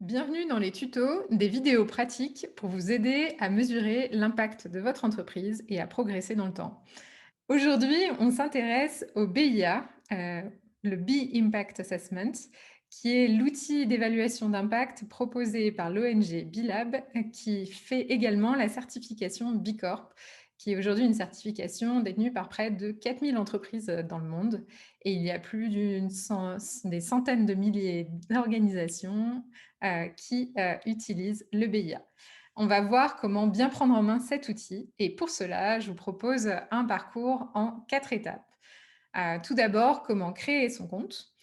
Bienvenue dans les tutos, des vidéos pratiques pour vous aider à mesurer l'impact de votre entreprise et à progresser dans le temps. Aujourd'hui, on s'intéresse au BIA, le Bee Impact Assessment, qui est l'outil d'évaluation d'impact proposé par l'ONG Bilab, qui fait également la certification B Corp, qui est aujourd'hui une certification détenue par près de 4000 entreprises dans le monde. Et il y a plus des centaines de milliers d'organisations qui utilisent le BIA. On va voir comment bien prendre en main cet outil et pour cela, je vous propose un parcours en 4 étapes. Tout d'abord, comment créer son compte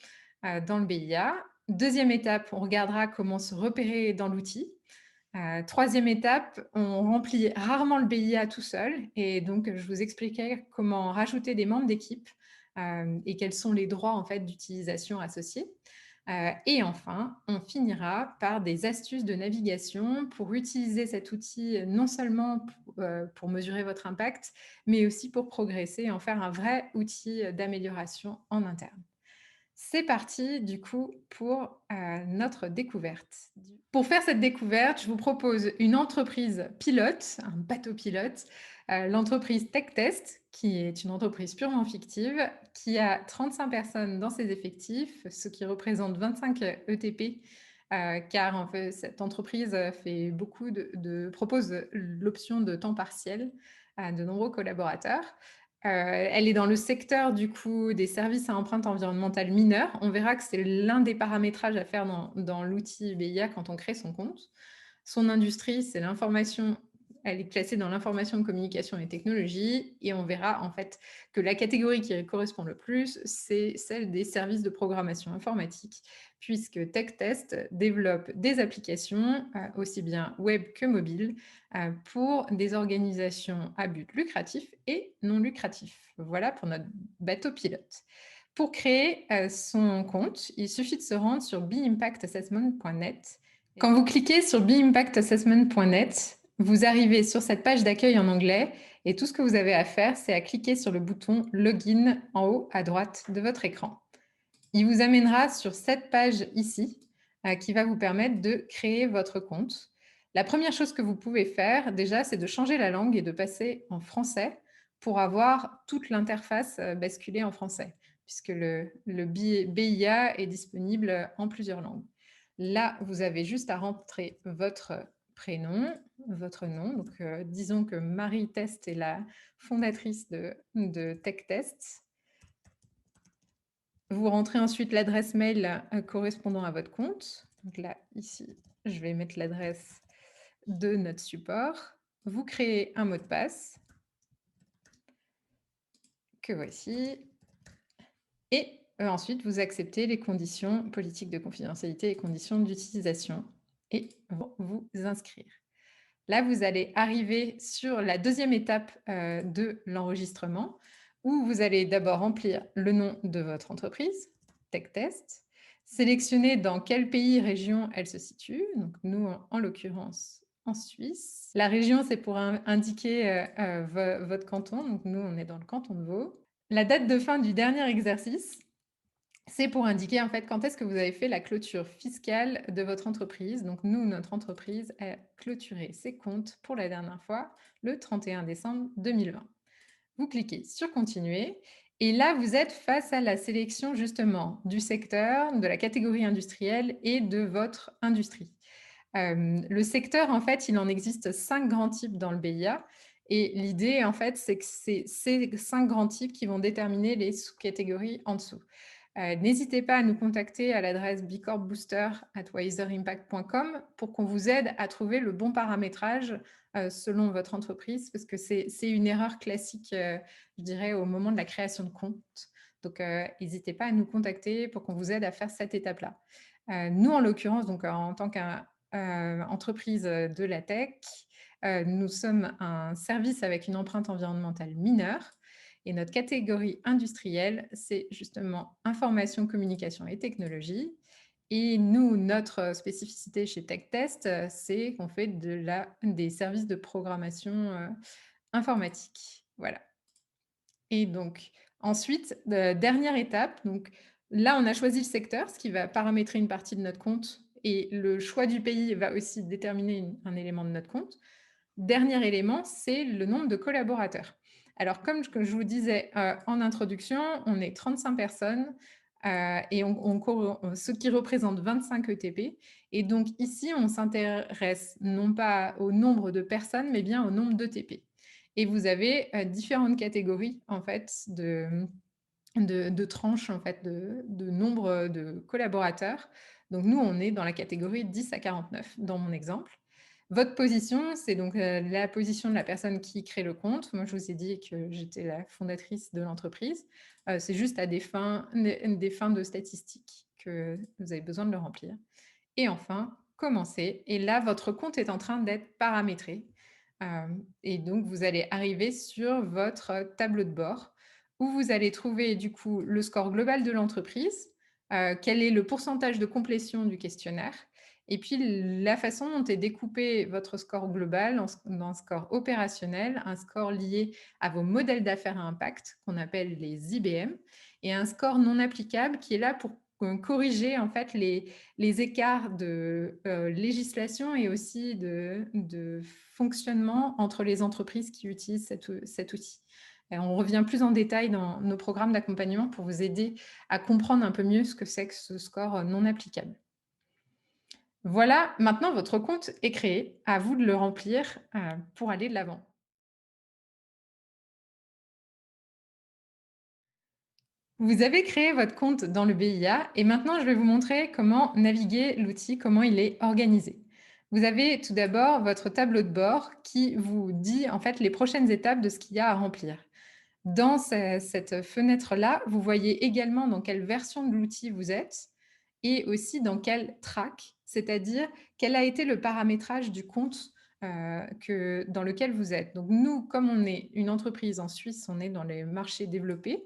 dans le BIA. Deuxième étape, on regardera comment se repérer dans l'outil. Troisième étape, on remplit rarement le BIA tout seul et donc je vous expliquerai comment rajouter des membres d'équipe et quels sont les droits en fait d'utilisation associés. Et enfin, on finira par des astuces de navigation pour utiliser cet outil non seulement pour mesurer votre impact, mais aussi pour progresser et en faire un vrai outil d'amélioration en interne. C'est parti du coup pour notre découverte. Pour faire cette découverte, je vous propose une entreprise pilote, un bateau pilote, l'entreprise TechTest, qui est une entreprise purement fictive, qui a 35 personnes dans ses effectifs, ce qui représente 25 ETP, car en fait, cette entreprise propose l'option de temps partiel à de nombreux collaborateurs. Elle est dans le secteur du coup des services à empreinte environnementale mineure. On verra que c'est l'un des paramétrages à faire dans l'outil BIA quand on crée son compte. Son industrie, c'est l'information, elle est classée dans l'information, communication et technologie. Et on verra en fait que la catégorie qui correspond le plus, c'est celle des services de programmation informatique, puisque TechTest développe des applications, aussi bien web que mobile, pour des organisations à but lucratif et non lucratif. Voilà pour notre bateau pilote. Pour créer son compte, il suffit de se rendre sur beimpactassessment.net. Quand vous cliquez sur beimpactassessment.net, vous arrivez sur cette page d'accueil en anglais et tout ce que vous avez à faire, c'est à cliquer sur le bouton Login en haut à droite de votre écran. Il vous amènera sur cette page ici qui va vous permettre de créer votre compte. La première chose que vous pouvez faire déjà, c'est de changer la langue et de passer en français pour avoir toute l'interface basculée en français, puisque le BIA est disponible en plusieurs langues. Là, vous avez juste à rentrer votre prénom, votre nom. Donc, disons que Marie Test est la fondatrice de TechTest. Vous rentrez ensuite l'adresse mail correspondant à votre compte. Donc là, ici, je vais mettre l'adresse de notre support. Vous créez un mot de passe que voici. Et ensuite, vous acceptez les conditions politiques de confidentialité et conditions d'utilisation et vous inscrire. Là, vous allez arriver sur la deuxième étape de l'enregistrement où vous allez d'abord remplir le nom de votre entreprise, TechTest, sélectionner dans quel pays, région elle se situe. Donc, nous, en l'occurrence, en Suisse. La région, c'est pour indiquer votre canton. Donc, nous, on est dans le canton de Vaud. La date de fin du dernier exercice, c'est pour indiquer en fait quand est-ce que vous avez fait la clôture fiscale de votre entreprise. Donc nous, notre entreprise a clôturé ses comptes pour la dernière fois le 31 décembre 2020. Vous cliquez sur continuer et là, vous êtes face à la sélection justement du secteur, de la catégorie industrielle et de votre industrie. Le secteur, en fait, il en existe 5 grands types dans le BIA. Et l'idée, en fait, c'est que c'est ces 5 grands types qui vont déterminer les sous-catégories en dessous. N'hésitez pas à nous contacter à l'adresse bicorpbooster@wiserimpact.com pour qu'on vous aide à trouver le bon paramétrage selon votre entreprise, parce que c'est une erreur classique, je dirais, au moment de la création de compte. Donc, n'hésitez pas à nous contacter pour qu'on vous aide à faire cette étape-là. Nous, en l'occurrence, donc en tant qu'entreprise de la tech, nous sommes un service avec une empreinte environnementale mineure. Et notre catégorie industrielle, c'est justement information, communication et technologie. Et nous, notre spécificité chez TechTest, c'est qu'on fait des services de programmation informatique. Voilà. Et donc, ensuite, dernière étape, donc là, on a choisi le secteur, ce qui va paramétrer une partie de notre compte et le choix du pays va aussi déterminer un élément de notre compte. Dernier élément, c'est le nombre de collaborateurs. Alors, comme je vous disais en introduction, on est 35 personnes et ce qui représente 25 ETP. Et donc ici, on s'intéresse non pas au nombre de personnes, mais bien au nombre d'ETP. Et vous avez différentes catégories en fait de tranches en fait de nombre de collaborateurs. Donc nous, on est dans la catégorie 10 à 49 dans mon exemple. Votre position, c'est donc la position de la personne qui crée le compte. Moi, je vous ai dit que j'étais la fondatrice de l'entreprise. C'est juste à des fins de statistiques que vous avez besoin de le remplir. Et enfin, commencer. Et là, votre compte est en train d'être paramétré. Et donc, vous allez arriver sur votre tableau de bord où vous allez trouver du coup le score global de l'entreprise, quel est le pourcentage de complétion du questionnaire, et puis la façon dont est découpé votre score global dans un score opérationnel, un score lié à vos modèles d'affaires à impact, qu'on appelle les IBM, et un score non applicable qui est là pour corriger en fait les écarts de législation et aussi de fonctionnement entre les entreprises qui utilisent cet outil. Et on revient plus en détail dans nos programmes d'accompagnement pour vous aider à comprendre un peu mieux ce que c'est que ce score non applicable. Voilà, maintenant votre compte est créé. À vous de le remplir pour aller de l'avant. Vous avez créé votre compte dans le BIA et maintenant je vais vous montrer comment naviguer l'outil, comment il est organisé. Vous avez tout d'abord votre tableau de bord qui vous dit en fait les prochaines étapes de ce qu'il y a à remplir. Dans cette fenêtre-là, vous voyez également dans quelle version de l'outil vous êtes et aussi dans quel track, c'est-à-dire quel a été le paramétrage du compte dans lequel vous êtes. Donc nous, comme on est une entreprise en Suisse, on est dans les marchés développés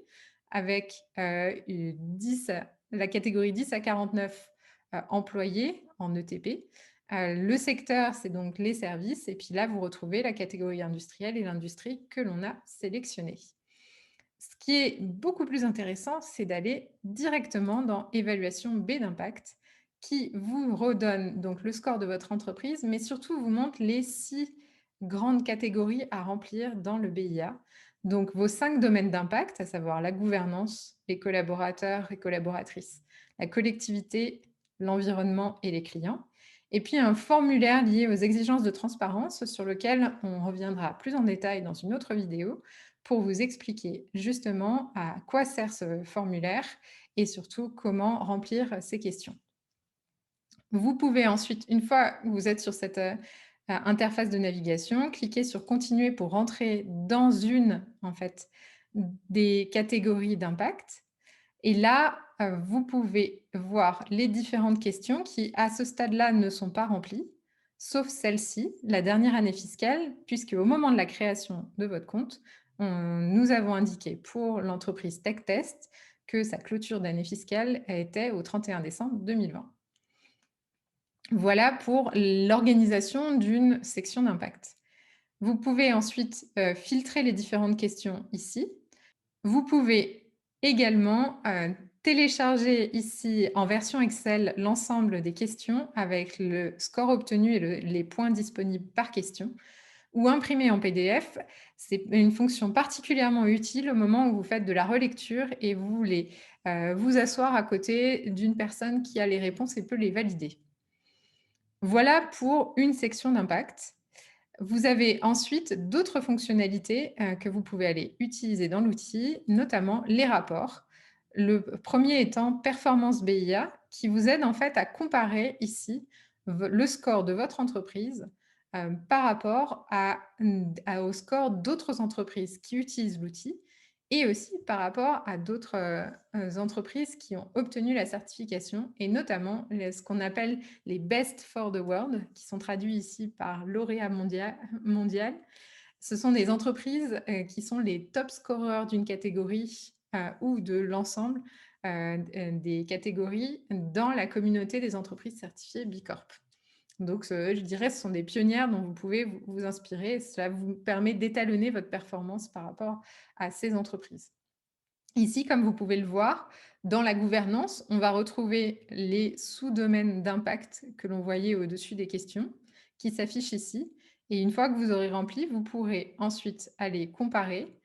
avec la catégorie 10 à 49 employés en ETP. Le secteur, c'est donc les services. Et puis là, vous retrouvez la catégorie industrielle et l'industrie que l'on a sélectionnée. Ce qui est beaucoup plus intéressant, c'est d'aller directement dans évaluation B d'impact qui vous redonne donc le score de votre entreprise, mais surtout vous montre les 6 grandes catégories à remplir dans le BIA. Donc vos 5 domaines d'impact, à savoir la gouvernance, les collaborateurs et collaboratrices, la collectivité, l'environnement et les clients. Et puis un formulaire lié aux exigences de transparence sur lequel on reviendra plus en détail dans une autre vidéo pour vous expliquer justement à quoi sert ce formulaire et surtout comment remplir ces questions. Vous pouvez ensuite, une fois que vous êtes sur cette interface de navigation, cliquer sur Continuer pour rentrer dans une en fait, des catégories d'impact. Et là, vous pouvez voir les différentes questions qui, à ce stade-là, ne sont pas remplies, sauf celle-ci, la dernière année fiscale, puisque au moment de la création de votre compte, nous avons indiqué pour l'entreprise TechTest que sa clôture d'année fiscale était au 31 décembre 2020. Voilà pour l'organisation d'une section d'impact. Vous pouvez ensuite filtrer les différentes questions ici. Vous pouvez également télécharger ici en version Excel l'ensemble des questions avec le score obtenu et les points disponibles par question ou imprimer en PDF. C'est une fonction particulièrement utile au moment où vous faites de la relecture et vous voulez vous asseoir à côté d'une personne qui a les réponses et peut les valider. Voilà pour une section d'impact. Vous avez ensuite d'autres fonctionnalités que vous pouvez aller utiliser dans l'outil, notamment les rapports. Le premier étant Performance BIA, qui vous aide en fait à comparer ici le score de votre entreprise par rapport au score d'autres entreprises qui utilisent l'outil et aussi par rapport à d'autres entreprises qui ont obtenu la certification et notamment ce qu'on appelle les Best for the World, qui sont traduits ici par lauréat mondial. Ce sont des entreprises qui sont les top scoreurs d'une catégorie ou de l'ensemble des catégories dans la communauté des entreprises certifiées B Corp. Donc, je dirais, ce sont des pionnières dont vous pouvez vous inspirer. Cela vous permet d'étalonner votre performance par rapport à ces entreprises. Ici, comme vous pouvez le voir, dans la gouvernance, on va retrouver les sous-domaines d'impact que l'on voyait au-dessus des questions, qui s'affichent ici. Et une fois que vous aurez rempli, vous pourrez ensuite aller comparer,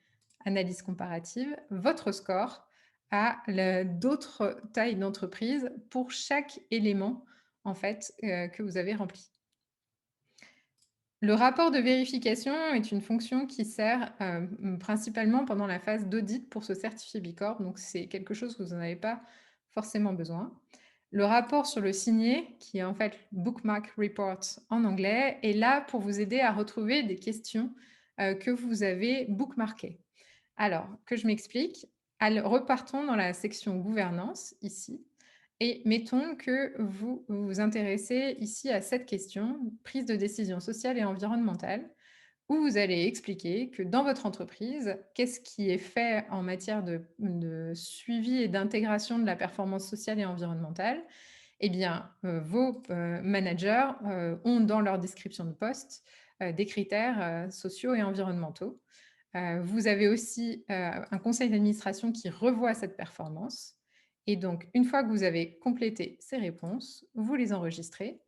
analyse comparative, votre score à d'autres tailles d'entreprise pour chaque élément en fait, que vous avez rempli. Le rapport de vérification est une fonction qui sert, principalement pendant la phase d'audit pour se certifier Bicorp, donc c'est quelque chose que vous n'en avez pas forcément besoin. Le rapport sur le signé, qui est en fait Bookmark Report en anglais, est là pour vous aider à retrouver des questions, que vous avez bookmarkées. Alors, que je m'explique. Repartons dans la section gouvernance, ici, et mettons que vous vous intéressez ici à cette question, prise de décision sociale et environnementale, où vous allez expliquer que dans votre entreprise, qu'est-ce qui est fait en matière de suivi et d'intégration de la performance sociale et environnementale. Eh bien, vos managers ont dans leur description de poste des critères sociaux et environnementaux. Vous avez aussi un conseil d'administration qui revoit cette performance. Et donc, une fois que vous avez complété ces réponses, vous les enregistrez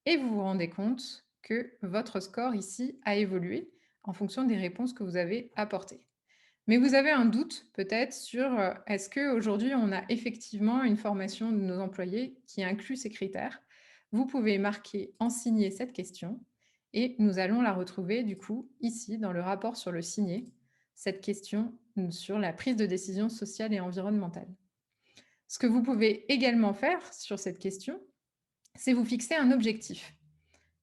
et vous vous rendez compte que votre score ici a évolué en fonction des réponses que vous avez apportées. Mais vous avez un doute peut-être sur est-ce qu'aujourd'hui on a effectivement une formation de nos employés qui inclut ces critères. Vous pouvez marquer en signé cette question et nous allons la retrouver du coup ici dans le rapport sur le signé, cette question sur la prise de décision sociale et environnementale. Ce que vous pouvez également faire sur cette question, c'est vous fixer un objectif.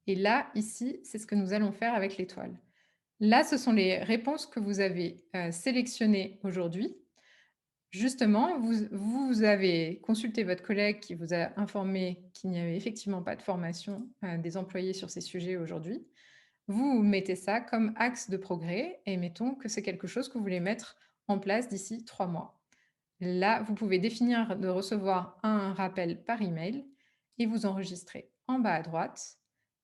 Et là, ici, c'est ce que nous allons faire avec l'étoile. Là, ce sont les réponses que vous avez sélectionnées aujourd'hui. Justement, vous avez consulté votre collègue qui vous a informé qu'il n'y avait effectivement pas de formation des employés sur ces sujets aujourd'hui. Vous mettez ça comme axe de progrès et mettons que c'est quelque chose que vous voulez mettre en place d'ici 3 mois. Là, vous pouvez définir de recevoir un rappel par email et vous enregistrez en bas à droite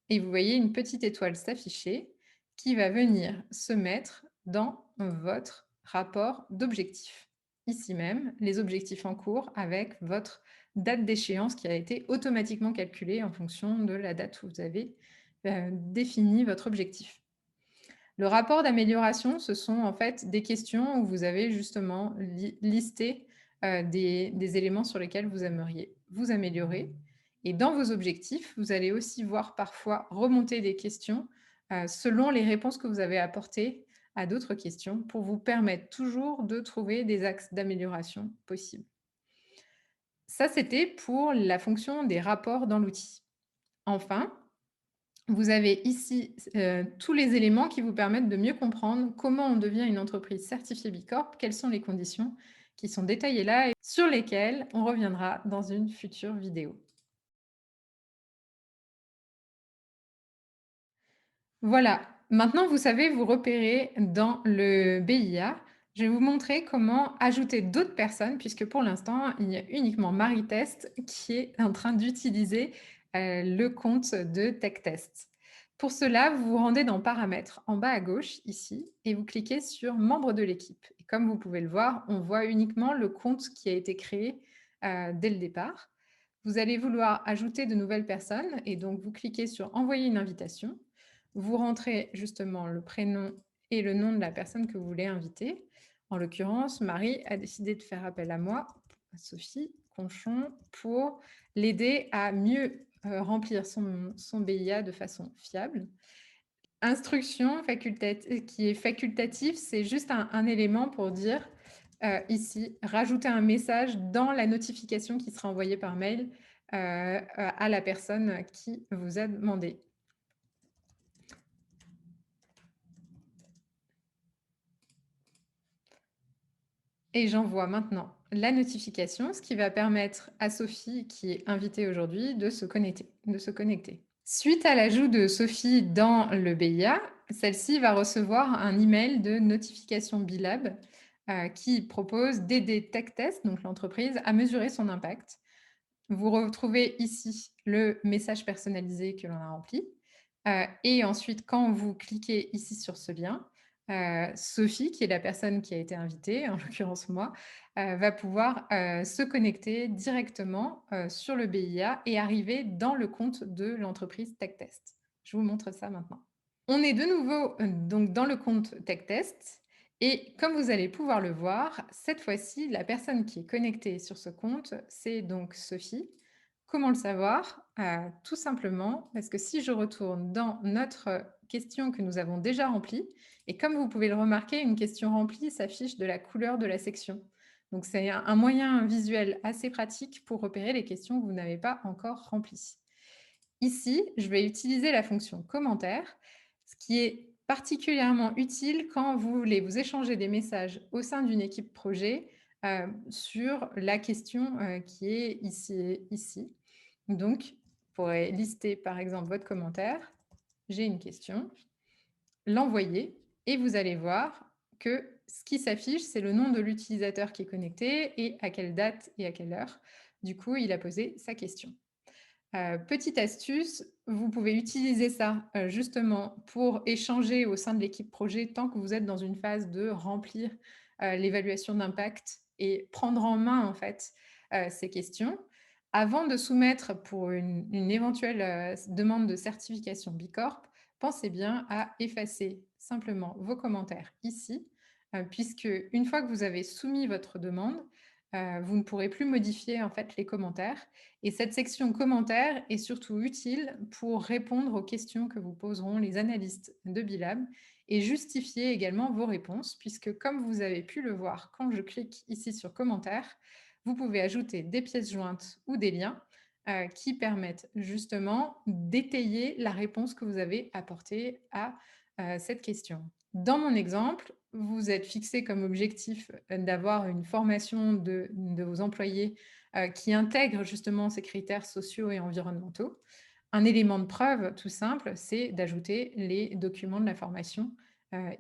et vous voyez une petite étoile s'afficher qui va venir se mettre dans votre rapport d'objectifs. Ici même, les objectifs en cours avec votre date d'échéance qui a été automatiquement calculée en fonction de la date où vous avez défini votre objectif. Le rapport d'amélioration, ce sont en fait des questions où vous avez justement listé des éléments sur lesquels vous aimeriez vous améliorer. Et dans vos objectifs, vous allez aussi voir parfois remonter des questions selon les réponses que vous avez apportées à d'autres questions pour vous permettre toujours de trouver des axes d'amélioration possibles. Ça, c'était pour la fonction des rapports dans l'outil. Enfin, vous avez ici tous les éléments qui vous permettent de mieux comprendre comment on devient une entreprise certifiée Bicorp, quelles sont les conditions qui sont détaillées là et sur lesquelles on reviendra dans une future vidéo. Voilà, maintenant vous savez vous repérer dans le BIA. Je vais vous montrer comment ajouter d'autres personnes, puisque pour l'instant, il y a uniquement Marie-Test qui est en train d'utiliser le compte de TechTest. Pour cela, vous vous rendez dans Paramètres en bas à gauche, ici, et vous cliquez sur Membres de l'équipe. Et comme vous pouvez le voir, on voit uniquement le compte qui a été créé dès le départ. Vous allez vouloir ajouter de nouvelles personnes, et donc vous cliquez sur Envoyer une invitation. Vous rentrez justement le prénom et le nom de la personne que vous voulez inviter. En l'occurrence, Marie a décidé de faire appel à moi, à Sophie Conchon, pour l'aider à mieux remplir son BIA de façon fiable. Instruction qui est facultative, c'est juste un élément pour dire ici, rajouter un message dans la notification qui sera envoyée par mail à la personne qui vous a demandé. Et j'envoie maintenant la notification, ce qui va permettre à Sophie, qui est invitée aujourd'hui, de se connecter. Suite à l'ajout de Sophie dans le BIA, celle-ci va recevoir un email de notification Bilab qui propose d'aider TechTest, donc l'entreprise, à mesurer son impact. Vous retrouvez ici le message personnalisé que l'on a rempli. Et ensuite, quand vous cliquez ici sur ce lien, Sophie, qui est la personne qui a été invitée, en l'occurrence moi, va pouvoir, se connecter directement, sur le BIA et arriver dans le compte de l'entreprise TechTest. Je vous montre ça maintenant. On est de nouveau, donc dans le compte TechTest et comme vous allez pouvoir le voir, cette fois-ci, la personne qui est connectée sur ce compte, c'est donc Sophie. Comment le savoir? Tout simplement parce que si je retourne dans notre question que nous avons déjà remplie et comme vous pouvez le remarquer, une question remplie s'affiche de la couleur de la section. Donc c'est un moyen visuel assez pratique pour repérer les questions que vous n'avez pas encore remplies. Ici, je vais utiliser la fonction commentaire, ce qui est particulièrement utile quand vous voulez vous échanger des messages au sein d'une équipe projet sur la question qui est ici. Donc, vous pourrez lister par exemple votre commentaire. J'ai une question, l'envoyer et vous allez voir que ce qui s'affiche, c'est le nom de l'utilisateur qui est connecté et à quelle date et à quelle heure. Du coup, il a posé sa question. Petite astuce, vous pouvez utiliser ça, justement pour échanger au sein de l'équipe projet tant que vous êtes dans une phase de remplir, l'évaluation d'impact et prendre en main, en fait, ces questions. Avant de soumettre pour une éventuelle, demande de certification Bicorp, pensez bien à effacer simplement vos commentaires ici, puisque une fois que vous avez soumis votre demande, vous ne pourrez plus modifier, en fait, les commentaires et cette section commentaires est surtout utile pour répondre aux questions que vous poseront les analystes de Bilab et justifier également vos réponses, puisque comme vous avez pu le voir quand je clique ici sur commentaires, vous pouvez ajouter des pièces jointes ou des liens qui permettent justement d'étayer la réponse que vous avez apportée à cette question. Dans mon exemple, vous êtes fixé comme objectif d'avoir une formation de vos employés qui intègre justement ces critères sociaux et environnementaux. Un élément de preuve tout simple, c'est d'ajouter les documents de la formation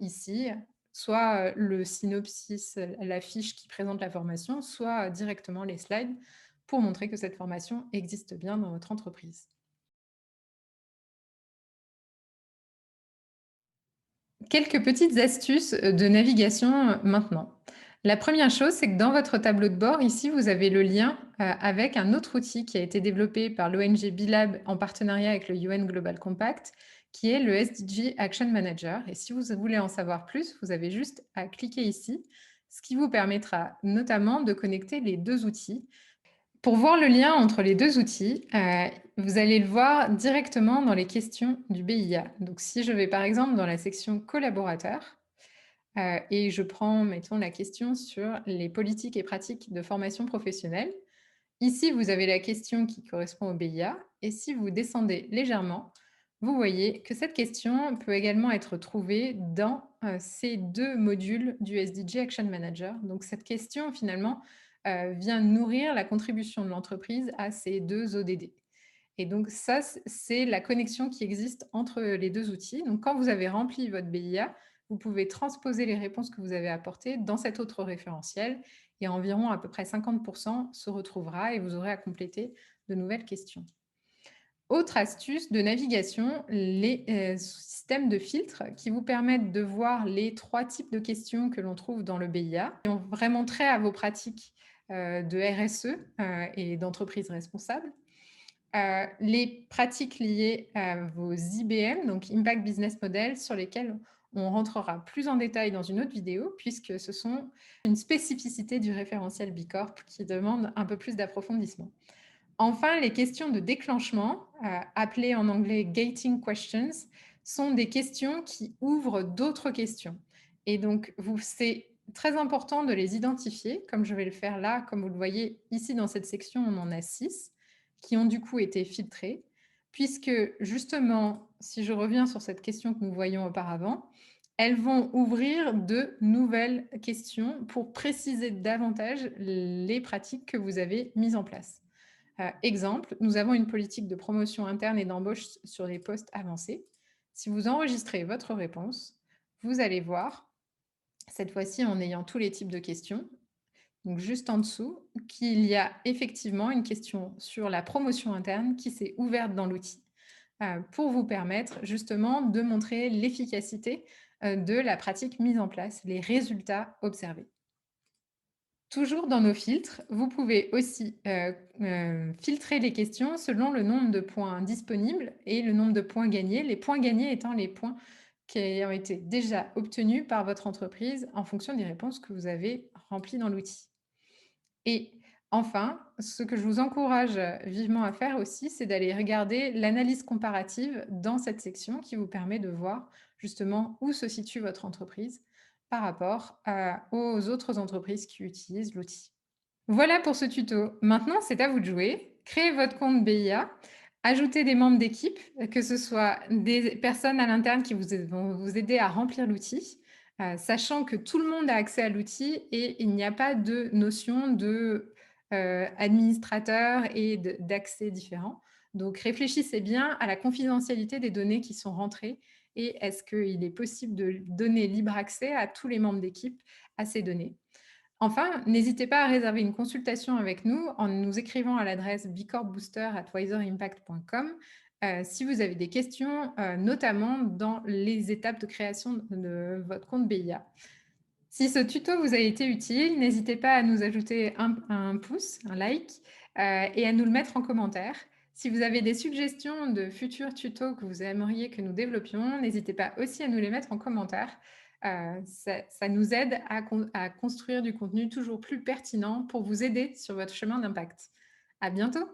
ici, soit le synopsis, la fiche qui présente la formation, soit directement les slides pour montrer que cette formation existe bien dans votre entreprise. Quelques petites astuces de navigation maintenant. La première chose, c'est que dans votre tableau de bord, ici, vous avez le lien avec un autre outil qui a été développé par l'ONG Bilab en partenariat avec le UN Global Compact, qui est le SDG Action Manager. Et si vous voulez en savoir plus, vous avez juste à cliquer ici, ce qui vous permettra notamment de connecter les deux outils. Pour voir le lien entre les deux outils, vous allez le voir directement dans les questions du BIA. Donc si je vais par exemple dans la section collaborateurs et je prends, mettons, la question sur les politiques et pratiques de formation professionnelle, ici vous avez la question qui correspond au BIA et si vous descendez légèrement, vous voyez que cette question peut également être trouvée dans ces deux modules du SDG Action Manager. Donc cette question finalement vient nourrir la contribution de l'entreprise à ces deux ODD. Et donc ça, c'est la connexion qui existe entre les deux outils. Donc quand vous avez rempli votre BIA, vous pouvez transposer les réponses que vous avez apportées dans cet autre référentiel et environ à peu près 50% se retrouvera et vous aurez à compléter de nouvelles questions. Autre astuce de navigation, les systèmes de filtres qui vous permettent de voir les trois types de questions que l'on trouve dans le BIA et ont vraiment trait à vos pratiques de RSE et d'entreprise responsable. Les pratiques liées à vos IBM, donc Impact Business Model, sur lesquelles on rentrera plus en détail dans une autre vidéo, puisque ce sont une spécificité du référentiel Bicorp qui demande un peu plus d'approfondissement. Enfin, les questions de déclenchement, appelées en anglais gating questions, sont des questions qui ouvrent d'autres questions. Et donc, c'est très important de les identifier, comme je vais le faire là, comme vous le voyez ici dans cette section, on en a 6 qui ont du coup été filtrées, puisque justement, si je reviens sur cette question que nous voyions auparavant, elles vont ouvrir de nouvelles questions pour préciser davantage les pratiques que vous avez mises en place. Exemple, nous avons une politique de promotion interne et d'embauche sur les postes avancés. Si vous enregistrez votre réponse, vous allez voir, cette fois-ci en ayant tous les types de questions, donc juste en dessous, qu'il y a effectivement une question sur la promotion interne qui s'est ouverte dans l'outil pour vous permettre justement de montrer l'efficacité de la pratique mise en place, les résultats observés. Toujours dans nos filtres, vous pouvez aussi filtrer les questions selon le nombre de points disponibles et le nombre de points gagnés. Les points gagnés étant les points qui ont été déjà obtenus par votre entreprise en fonction des réponses que vous avez remplies dans l'outil. Et enfin, ce que je vous encourage vivement à faire aussi, c'est d'aller regarder l'analyse comparative dans cette section qui vous permet de voir justement où se situe votre entreprise par rapport aux autres entreprises qui utilisent l'outil. Voilà pour ce tuto. Maintenant, c'est à vous de jouer. Créez votre compte BIA, ajoutez des membres d'équipe, que ce soit des personnes à l'interne qui vont vous aider à remplir l'outil, sachant que tout le monde a accès à l'outil et il n'y a pas de notion de administrateur et d'accès différent. Donc, réfléchissez bien à la confidentialité des données qui sont rentrées et est-ce qu'il est possible de donner libre accès à tous les membres d'équipe à ces données. Enfin, n'hésitez pas à réserver une consultation avec nous en nous écrivant à l'adresse bicorpbooster@wiserimpact.com si vous avez des questions, notamment dans les étapes de création de votre compte BIA. Si ce tuto vous a été utile, n'hésitez pas à nous ajouter un pouce, un like et à nous le mettre en commentaire. Si vous avez des suggestions de futurs tutos que vous aimeriez que nous développions, n'hésitez pas aussi à nous les mettre en commentaire. Ça nous aide à construire du contenu toujours plus pertinent pour vous aider sur votre chemin d'impact. À bientôt!